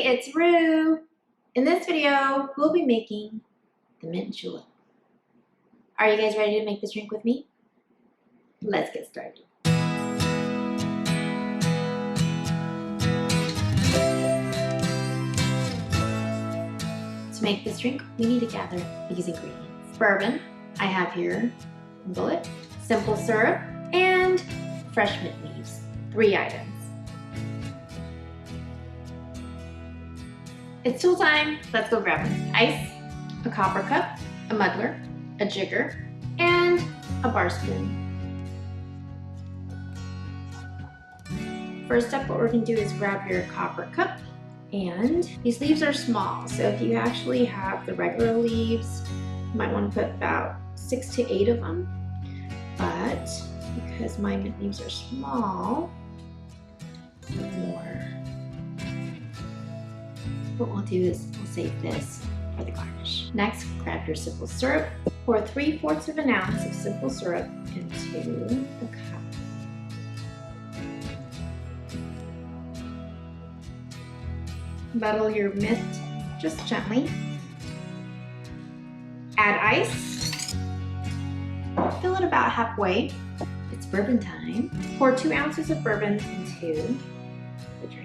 it's Rue. In this video, we'll be making the mint julep. Are you guys ready to make this drink with me? Let's get started. To make this drink, we need to gather these ingredients. Bourbon, I have here a bullet, simple syrup, and fresh mint leaves, 3 items. It's tool time, let's go grab them. Ice, a copper cup, a muddler, a jigger, and a bar spoon. First up, what we're gonna do is grab your copper cup, and these leaves are small, so if you actually have the regular leaves, you might wanna put about 6 to 8 of them, but because my mint leaves are small, more. What we'll do is we'll save this for the garnish. Next, grab your simple syrup. Pour 3/4 of an ounce of simple syrup into the cup. Muddle your mint just gently. Add ice. Fill it about halfway. It's bourbon time. Pour 2 ounces of bourbon into the drink.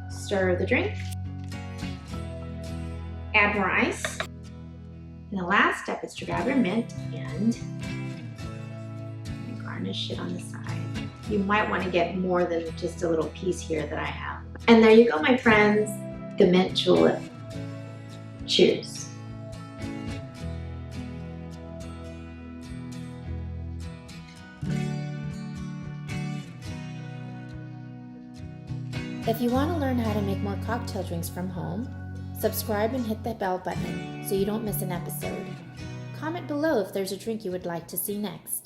Stir the drink. Add more ice. And the last step is to grab your mint and garnish it on the side. You might want to get more than just a little piece here that I have. And there you go, my friends, the mint julep. Cheers. If you want to learn how to make more cocktail drinks from home, subscribe and hit the bell button so you don't miss an episode. Comment below if there's a drink you would like to see next.